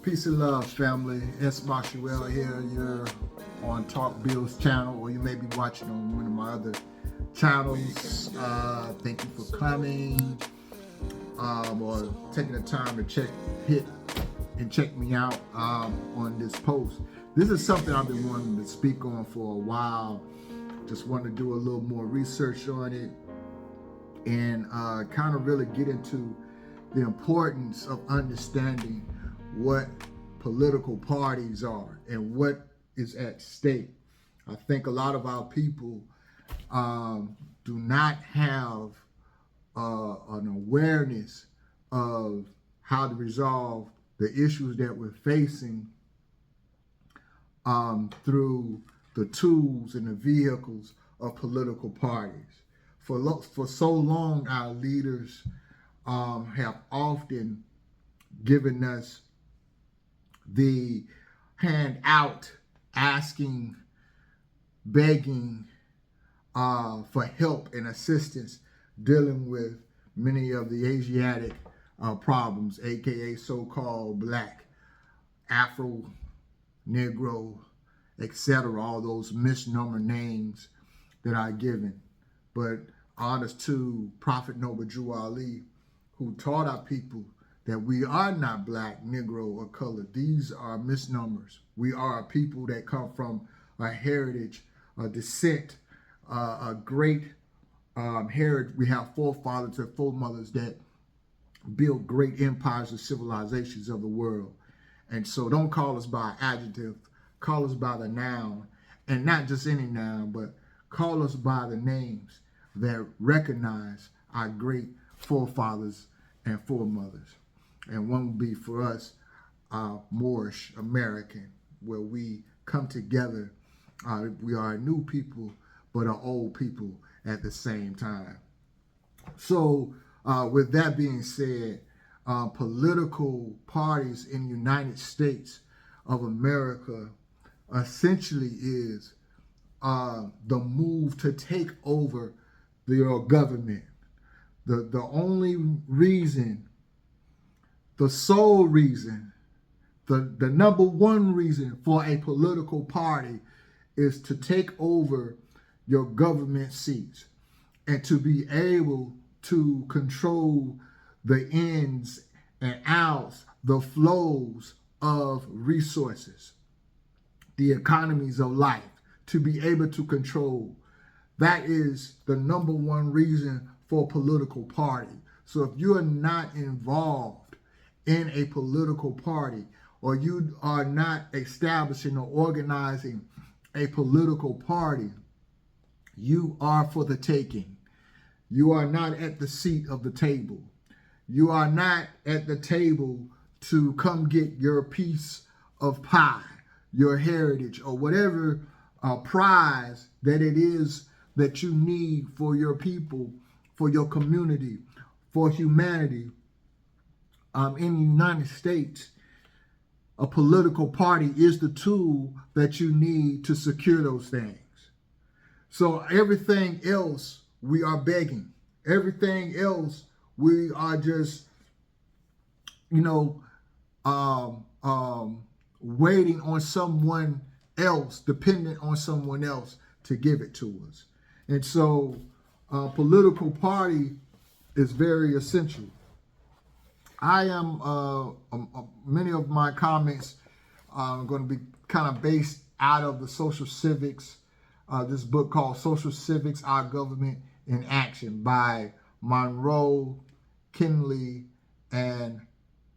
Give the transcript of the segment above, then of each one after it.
Peace and love, family. S. Maxwell here. You're on Talk Bill's channel, or you may be watching on one of my other channels. Thank you for coming, or taking the time to check me out on this post. This is something I've been wanting to speak on for a while. Just wanted to do a little more research on it and kind of really get into the importance of understanding what political parties are and what is at stake. I think a lot of our people do not have an awareness of how to resolve the issues that we're facing through the tools and the vehicles of political parties. For so long, our leaders have often given us the hand out, asking, begging for help and assistance dealing with many of the Asiatic problems, aka so-called Black, Afro, Negro, etc., all those misnomer names that are given. But honest to Prophet Noble Drew Ali, who taught our people that we are not Black, Negro, or colored. These are misnomers. We are a people that come from a heritage, a descent, a great heritage. We have forefathers and foremothers that built great empires and civilizations of the world. And so don't call us by adjective, call us by the noun, and not just any noun, but call us by the names that recognize our great forefathers and foremothers. And one would be for us, Moorish American, where we come together. We are a new people, but an old people at the same time. So with that being said, political parties in the United States of America essentially is the move to take over your government. The only reason, the sole reason, the number one reason for a political party is to take over your government seats and to be able to control the ins and outs, the flows of resources, the economies of life, to be able to control. That is the number one reason for a political party. So if you are not involved in a political party, or you are not establishing or organizing a political party, you are for the taking. You are not at the seat of the table. You are not at the table to come get your piece of pie, your heritage, or whatever prize that it is that you need for your people, for your community, for humanity. In the United States, a political party is the tool that you need to secure those things. So everything else we are begging. Everything else we are just, waiting on someone else, dependent on someone else to give it to us. And so political party is very essential. I am, many of my comments are going to be kind of based out of the social civics, this book called Social Civics, Our Government in Action by Monroe, Kinley, and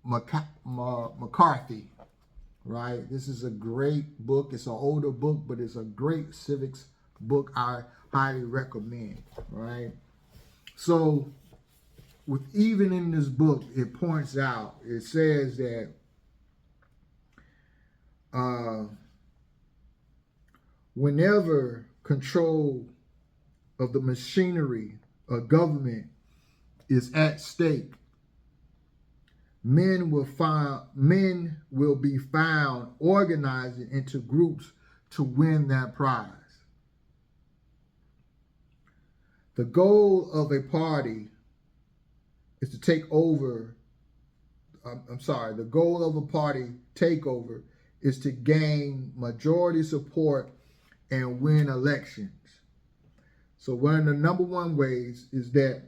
McCarthy, right? This is a great book. It's an older book, but it's a great civics book I highly recommend, right? So, even in this book, it points out, it says that whenever control of the machinery of government is at stake, men will be found organizing into groups to win that prize. The goal of a party is to take over the goal of a party takeover is to gain majority support and win elections. So one of the number one ways is that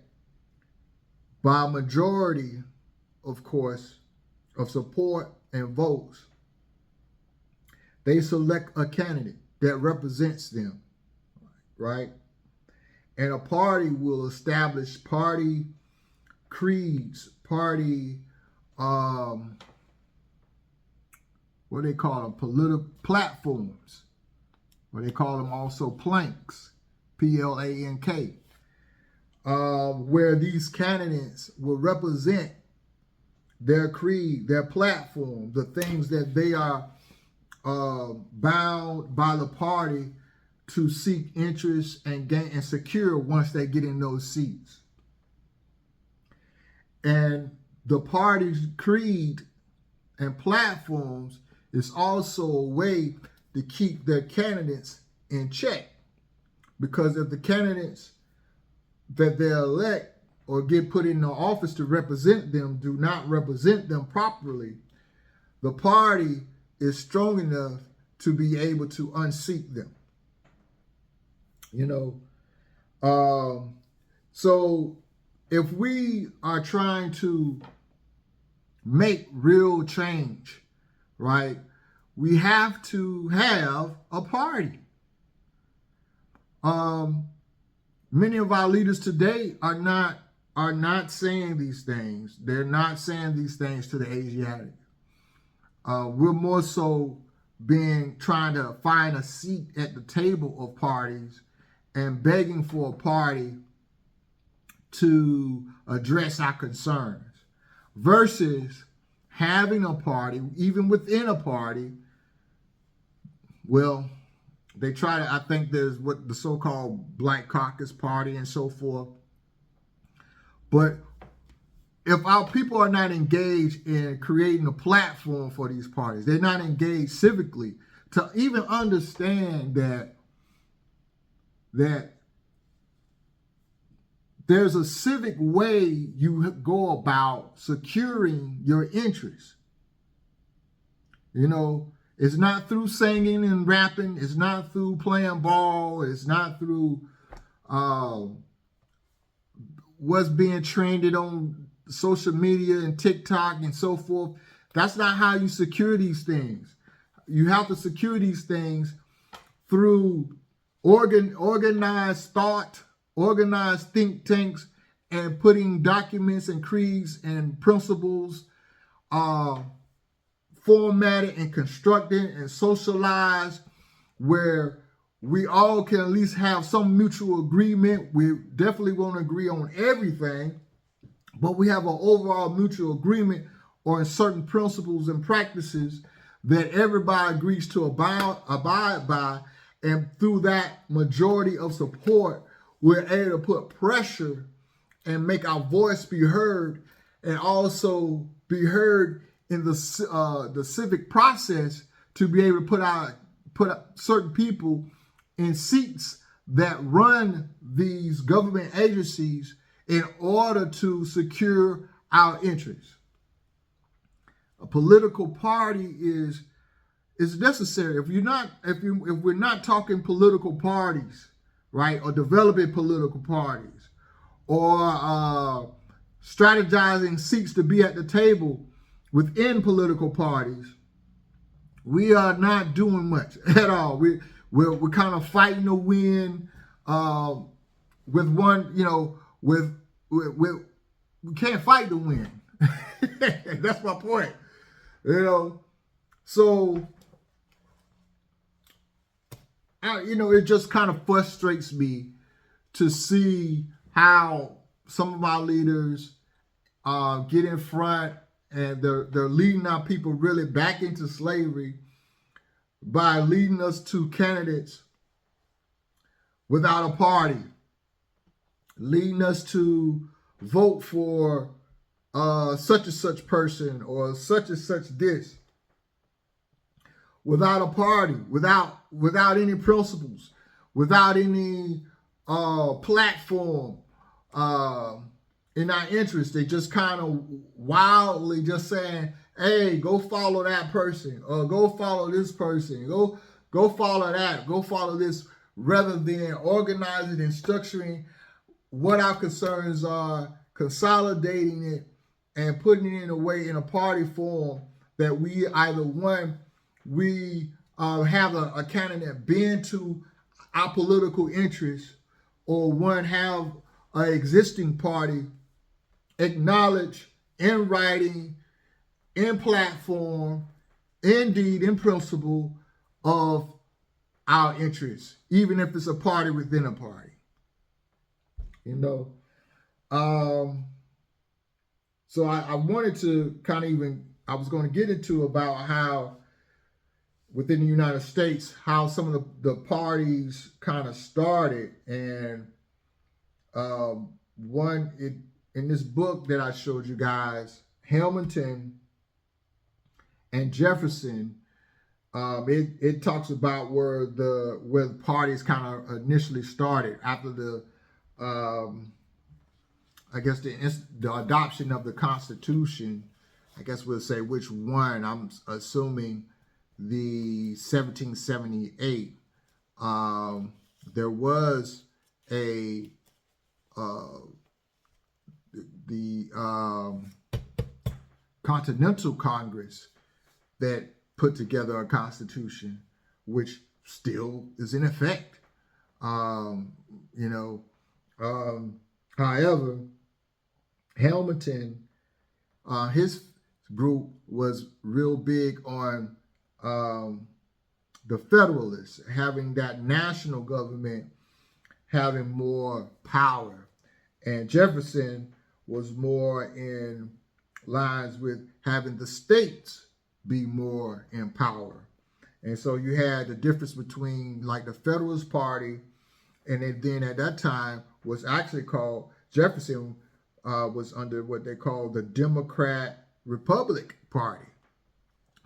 by majority, of course, of support and votes, they select a candidate that represents them, right? And a party will establish party creeds, party, what they call them, political platforms, or they call them also planks, P-L-A-N-K, where these candidates will represent their creed, their platform, the things that they are bound by the party to seek interest and gain and secure once they get in those seats. And the party's creed and platforms is also a way to keep their candidates in check. Because if the candidates that they elect or get put in the office to represent them do not represent them properly, the party is strong enough to be able to unseat them. You know, so if we are trying to make real change, right, we have to have a party. Many of our leaders today are not saying these things. They're not saying these things to the Asiatics. We're more so trying to find a seat at the table of parties and begging for a party to address our concerns versus having a party, even within a party. Well, they try to, I think there's what the so-called Black Caucus Party and so forth. But if our people are not engaged in creating a platform for these parties, they're not engaged civically to even understand that there's a civic way you go about securing your interests. You know, it's not through singing and rapping. It's not through playing ball. It's not through what's being trended on social media and TikTok and so forth. That's not how you secure these things. You have to secure these things through organized thought, organized think tanks, and putting documents and creeds and principles formatted and constructed and socialized where we all can at least have some mutual agreement. We definitely won't agree on everything, but we have an overall mutual agreement on certain principles and practices that everybody agrees to abide by. And through that majority of support, we're able to put pressure and make our voice be heard, and also be heard in the civic process to be able to put up certain people in seats that run these government agencies in order to secure our interests. A political party is necessary. If we're not talking political parties, right, or developing political parties, or strategizing seats to be at the table within political parties, we are not doing much at all. We're kind of fighting to win with one, you know, we can't fight to win. That's my point. You know, so it just kind of frustrates me to see how some of our leaders get in front and they're leading our people really back into slavery by leading us to candidates without a party, leading us to vote for such and such person or such and such this, without a party, without any principles, without any platform, in our interest. They just kind of wildly just saying, hey, go follow that person, or go follow this person, go follow that, go follow this, rather than organizing and structuring what our concerns are, consolidating it, and putting it in a way, in a party form, that we either one, we have a candidate bend to our political interests, or one have an existing party acknowledge in writing, in platform, indeed, in principle, of our interests, even if it's a party within a party. You know, so I wanted to kind of I was going to get into about how within the United States, how some of the parties kind of started. And in this book that I showed you guys, Hamilton and Jefferson, it talks about where the parties kind of initially started after the I guess the adoption of the Constitution. I guess we'll say which one. I'm assuming the 1778. There was the Continental Congress that put together a constitution, which still is in effect. However, Hamilton, his group was real big on the Federalists, having that national government having more power. And Jefferson was more in lines with having the states be more in power. And so you had the difference between like the Federalist Party, and then at that time was actually called, Jefferson was under what they call the Democrat Republic Party.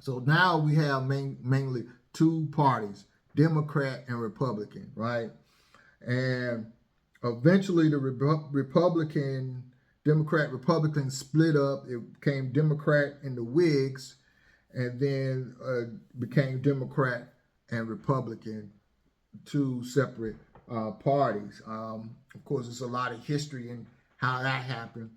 So now we have mainly two parties, Democrat and Republican, right? And eventually the Democrat-Republican split up. It became Democrat and the Whigs, and then became Democrat and Republican, two separate parties. Of course, there's a lot of history in how that happened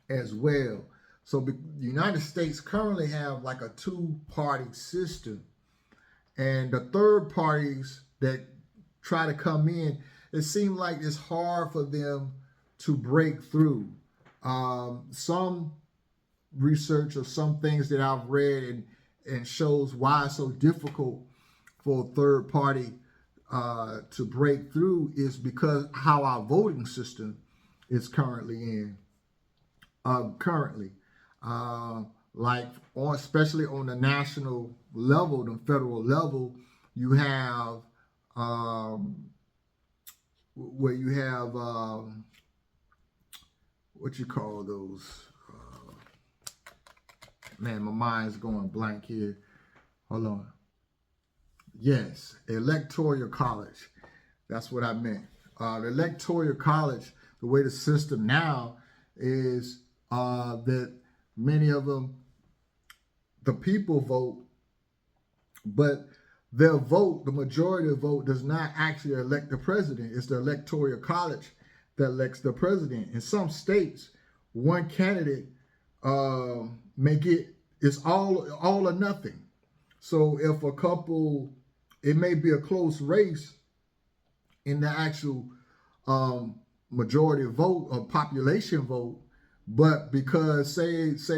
as well. So the United States currently have like a two-party system. And the third parties that try to come in, it seems like it's hard for them to break through. Some research or some things that I've read and shows why it's so difficult for a third party to break through is because how our voting system is currently in. Especially on the national level, the federal level, you have where you have what you call those? Man, my mind's going blank here. Hold on. Yes, electoral college. That's what I meant. The electoral college, the way the system now is that many of them, the people vote, but their vote, the majority of the vote, does not actually elect the president. It's the electoral college that elects the president. In some states, one candidate may get, it's all or nothing. So if a couple, it may be a close race in the actual majority vote or population vote, but because say it's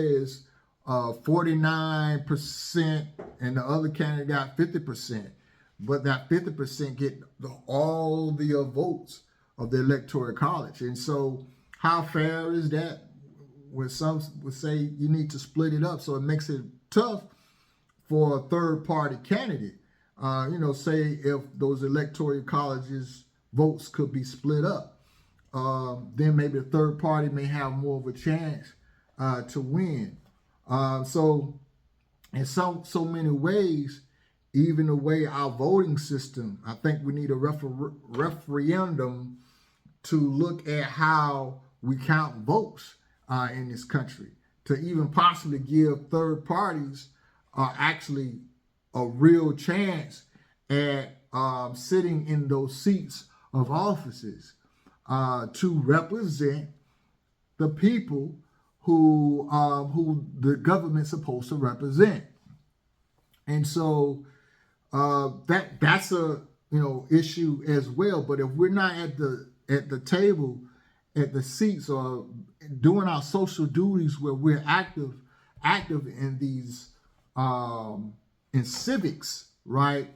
49% and the other candidate got 50%, but that 50% get all the votes of the electoral college. And so how fair is that? When some would say you need to split it up, so it makes it tough for a third party candidate. Say if those electoral colleges votes could be split up, then maybe the third party may have more of a chance to win. So in so many ways, even the way our voting system, I think we need a referendum to look at how we count votes in this country, to even possibly give third parties actually a real chance at sitting in those seats of offices to represent the people who the government's supposed to represent. And so that's a issue as well. But if we're not at the table, at the seats, or doing our social duties where we're active in these in civics, right?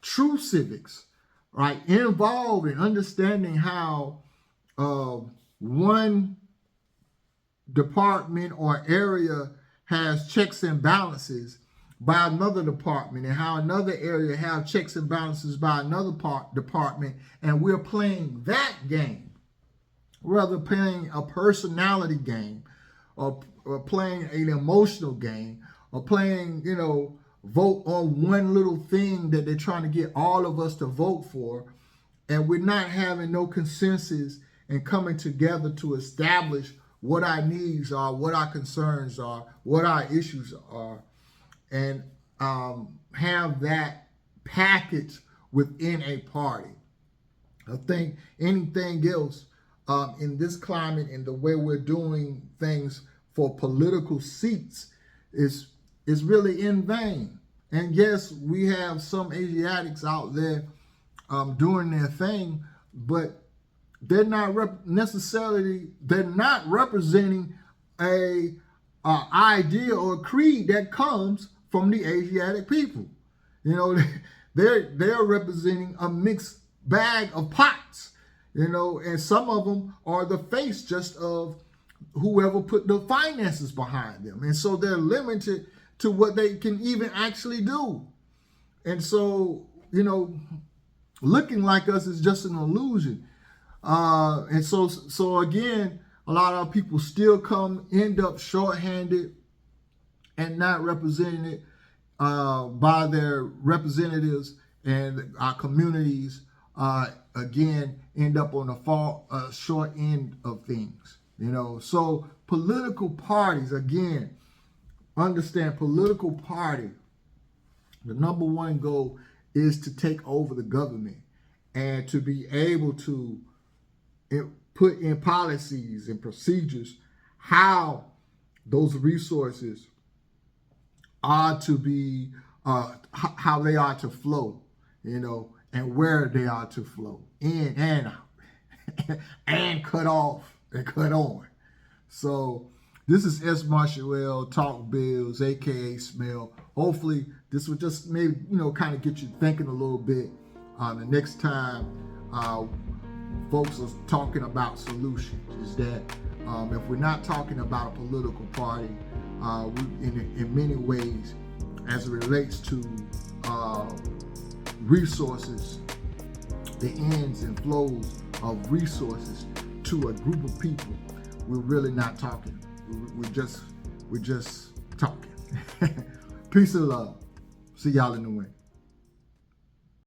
True civics, right? Involved in understanding how one department or area has checks and balances by another department, and how another area have checks and balances by another department, and we're playing that game rather playing a personality game, or playing an emotional game, or playing, vote on one little thing that they're trying to get all of us to vote for, and we're not having no consensus and coming together to establish what our needs are, what our concerns are, what our issues are, and have that package within a party. I think anything else in this climate and the way we're doing things for political seats is really in vain. And yes, we have some Asiatics out there doing their thing, but they're not they're not representing a idea or creed that comes from the Asiatic people. They're representing a mixed bag of pots, and some of them are the face just of whoever put the finances behind them. And so they're limited to what they can even actually do. And so, looking like us is just an illusion. And so again, a lot of people still end up shorthanded and not represented by their representatives, and our communities again end up on the short end of things. So political parties, again, understand political party, the number one goal is to take over the government and to be able to put in policies and procedures how those resources are to be, how they are to flow, and where they are to flow, in and out, and cut off and cut on. So this is S. Marshall Talk Bills, aka Smell. Hopefully this will just maybe kind of get you thinking a little bit. The next time folks are talking about solutions, is that if we're not talking about a political party, in many ways, as it relates to resources, the ends and flows of resources to a group of people, we're really not talking. We're just talking. Peace and love. See y'all in the wind.